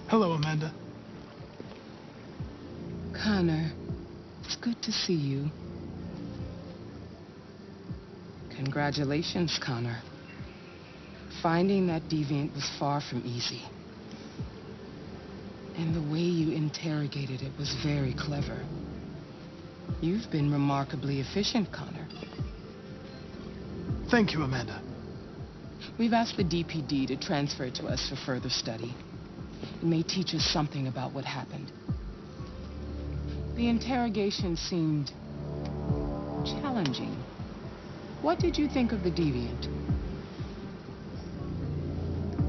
Hello, Amanda. Connor, it's good to see you. Congratulations, Connor. Finding that deviant was far from easy. And the way you interrogated it was very clever. You've been remarkably efficient, Connor. Thank you, Amanda. We've asked the DPD to transfer it to us for further study. It may teach us something about what happened. The interrogation seemed challenging. What did you think of the deviant?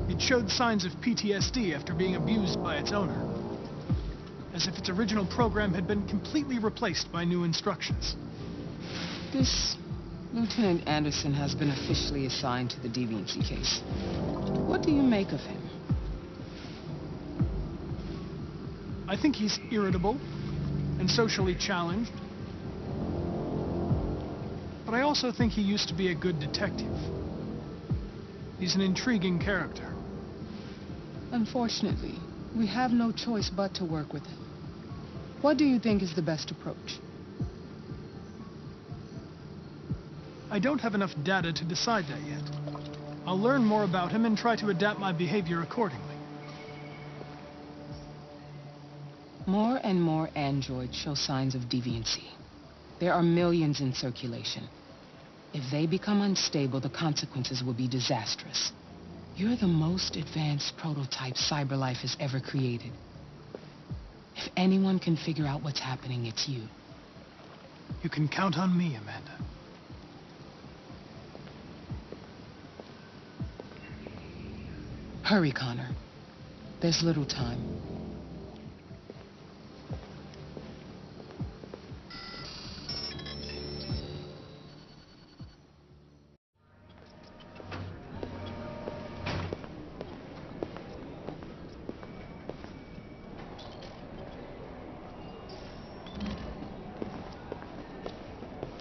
It showed signs of PTSD after being abused by its owner, as if its original program had been completely replaced by new instructions. This Lieutenant Anderson has been officially assigned to the deviancy case. What do you make of him? I think he's irritable and socially challenged. But I also think he used to be a good detective. He's an intriguing character. Unfortunately, we have no choice but to work with him. What do you think is the best approach? I don't have enough data to decide that yet. I'll learn more about him and try to adapt my behavior accordingly. More and more androids show signs of deviancy. There are millions in circulation. If they become unstable, the consequences will be disastrous. You're the most advanced prototype CyberLife has ever created. If anyone can figure out what's happening, it's you. You can count on me, Amanda. Hurry, Connor. There's little time.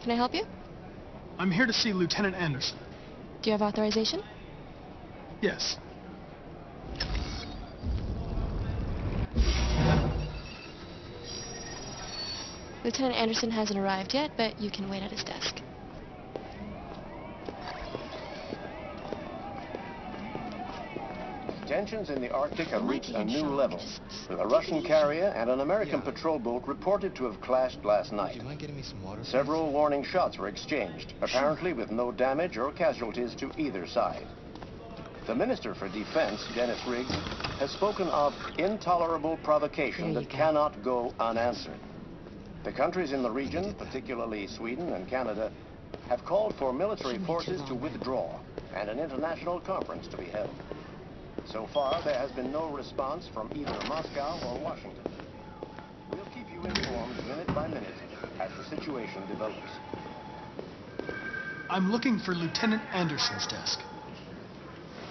Can I help you? I'm here to see Lieutenant Anderson. Do you have authorization? Yes. Lieutenant Anderson hasn't arrived yet, but you can wait at his desk. Tensions in the Arctic have reached a new level. A Russian carrier and an American patrol boat reported to have clashed last night. Several warning shots were exchanged, apparently with no damage or casualties to either side. The Minister for Defense, Dennis Riggs, has spoken of intolerable provocation that cannot go unanswered. The countries in the region, particularly Sweden and Canada, have called for military forces to withdraw and an international conference to be held. So far, there has been no response from either Moscow or Washington. We'll keep you informed minute by minute as the situation develops. I'm looking for Lieutenant Anderson's desk.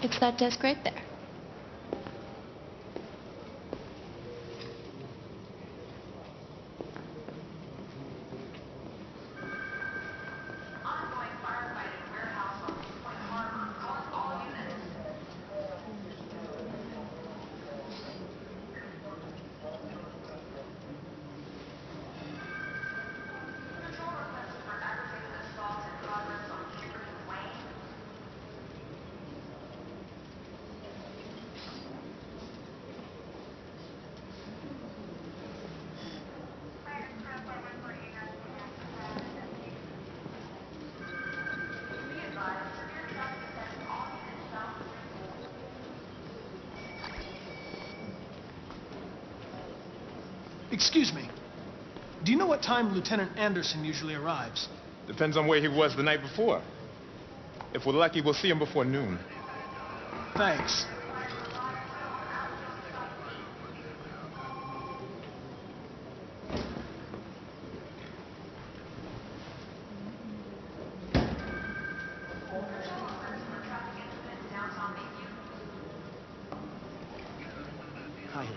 It's that desk right there. Excuse me. Do you know what time Lieutenant Anderson usually arrives? Depends on where he was the night before. If we're lucky, we'll see him before noon. Thanks. Hi.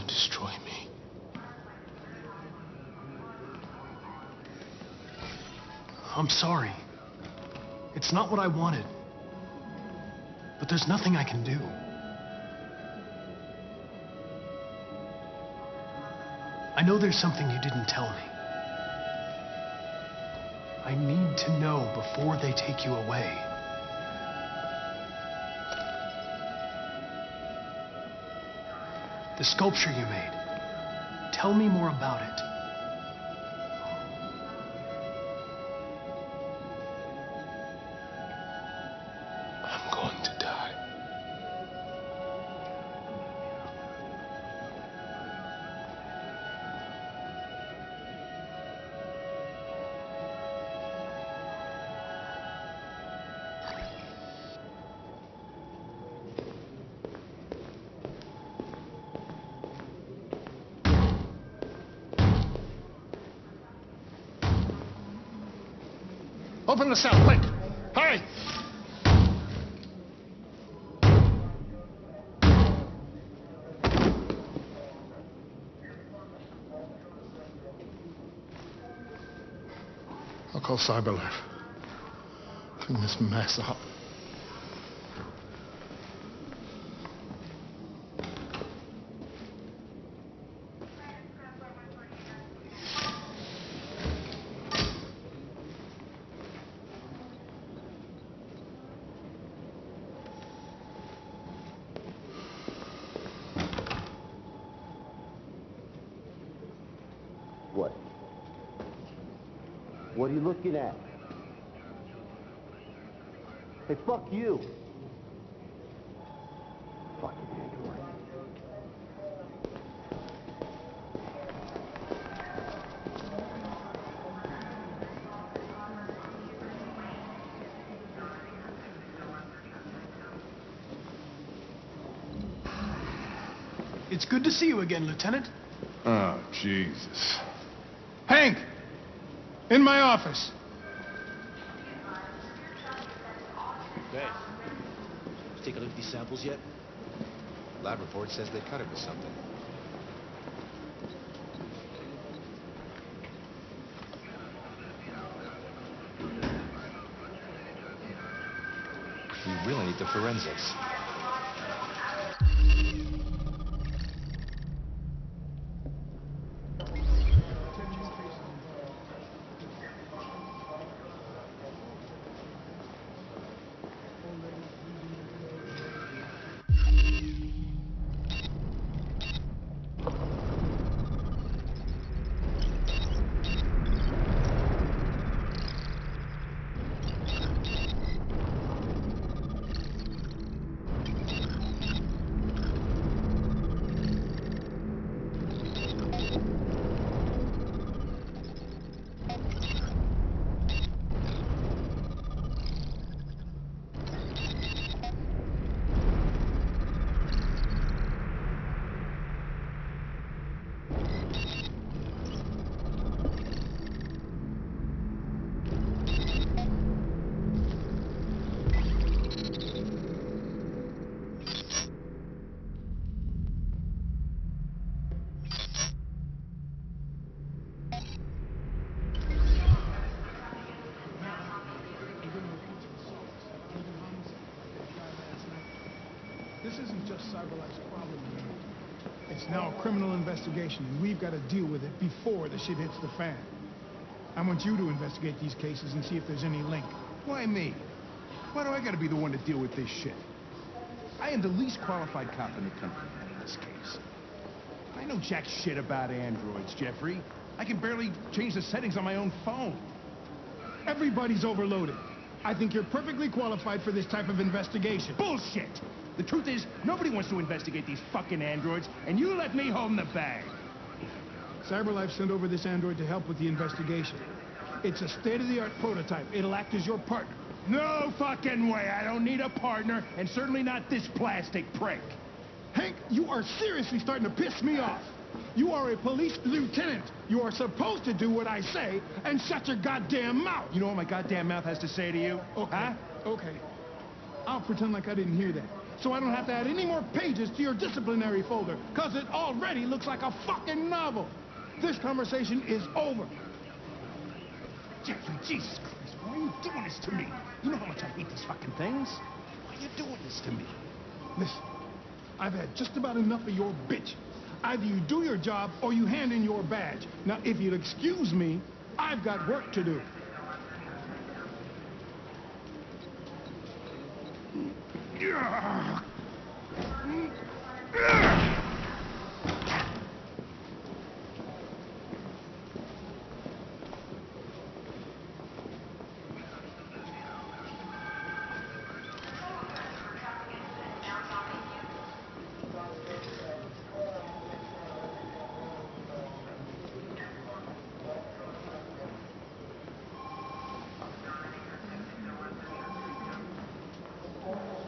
destroy me. I'm sorry. It's not what I wanted. But there's nothing I can do. I know there's something you didn't tell me. I need to know before they take you away. The sculpture you made. Tell me more about it. I'm going to die. Open the cell, quick! Hurry! I'll call Cyberlife. Clean this mess up. What? What are you looking at? Hey, fuck you! Fucking android. It's good to see you again, Lieutenant. Oh, Jesus. Hank! In my office. Hey, did you take a look at these samples yet? Lab report says they cut it with something. We really need the forensics. This isn't just Cyberlife's problem anymore. It's now a criminal investigation, and we've got to deal with it before the shit hits the fan. I want you to investigate these cases and see if there's any link. Why me? Why do I gotta be the one to deal with this shit? I am the least qualified cop in the country in this case. I know jack shit about androids, Jeffrey. I can barely change the settings on my own phone. Everybody's overloaded. I think you're perfectly qualified for this type of investigation. Bullshit! The truth is, nobody wants to investigate these fucking androids, and you let me home the bag. Cyberlife sent over this android to help with the investigation. It's a state-of-the-art prototype. It'll act as your partner. No fucking way! I don't need a partner, and certainly not this plastic prick. Hank, you are seriously starting to piss me off. You are a police lieutenant. You are supposed to do what I say and shut your goddamn mouth. You know what my goddamn mouth has to say to you? Okay. Huh? Okay. I'll pretend like I didn't hear that. so I don't have to add any more pages to your disciplinary folder, because it already looks like a fucking novel. This conversation is over. Jeffrey, Jesus Christ, why are you doing this to me? You know how much I hate these fucking things. Why are you doing this to me? Listen, I've had just about enough of your bitch. Either you do your job or you hand in your badge. Now, if you'll excuse me, I've got work to do.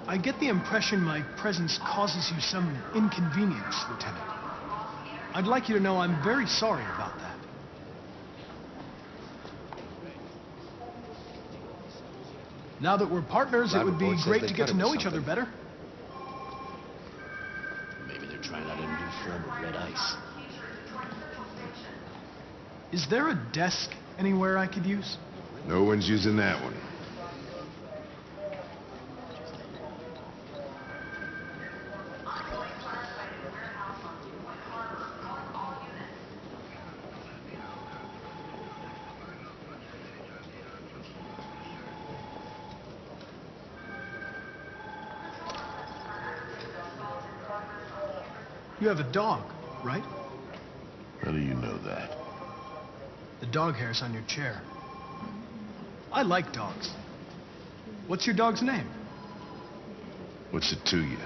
I get the impression my presence causes you some inconvenience, Lieutenant. I'd like you to know I'm very sorry about that. Now that we're partners, it would be great to get to know each other better. Maybe they're trying out a new form of red ice. Is there a desk anywhere I could use? No one's using that one. You have a dog, right? How do you know that? The dog hair's on your chair. I like dogs. What's your dog's name? What's it to you?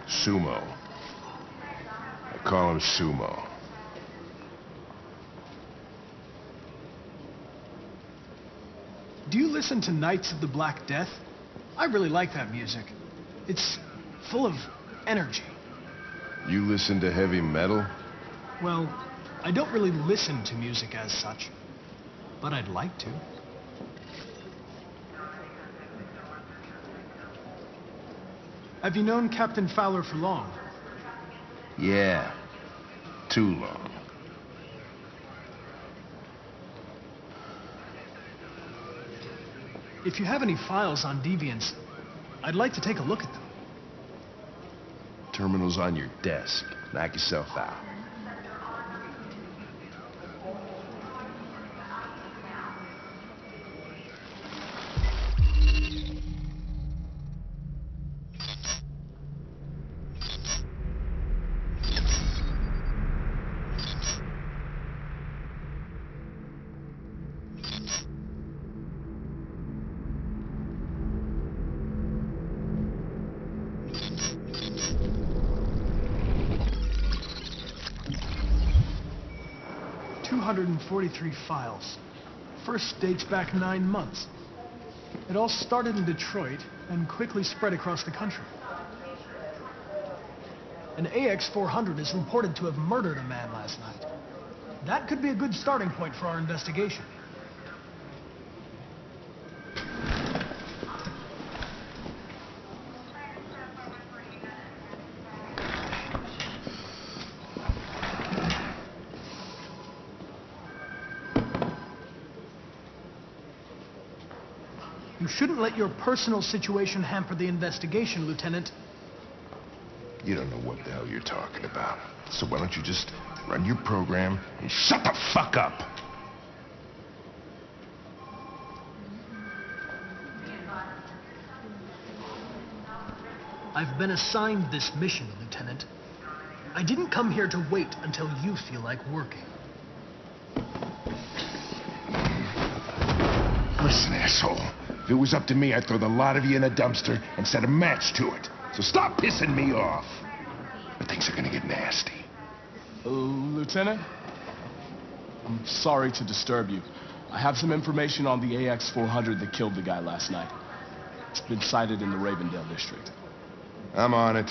Sumo. I call him Sumo. Do you listen to Knights of the Black Death? I really like that music. It's full of energy. You listen to heavy metal? Well, I don't really listen to music as such, but I'd like to. Have you known Captain Fowler for long? Yeah. Too long. If you have any files on deviants, I'd like to take a look at them. Terminal's on your desk. Knock yourself out. .243 files. First dates back 9 months. It all started in Detroit and quickly spread across the country. An AX-400 is reported to have murdered a man last night. That could be a good starting point for our investigation. You shouldn't let your personal situation hamper the investigation, Lieutenant. You don't know what the hell you're talking about. So why don't you just run your program and shut the fuck up? I've been assigned this mission, Lieutenant. I didn't come here to wait until you feel like working. Listen, asshole. If it was up to me, I'd throw the lot of you in a dumpster and set a match to it. So stop pissing me off. But things are gonna get nasty. Lieutenant? I'm sorry to disturb you. I have some information on the AX-400 that killed the guy last night. It's been sighted in the Ravendale district. I'm on it.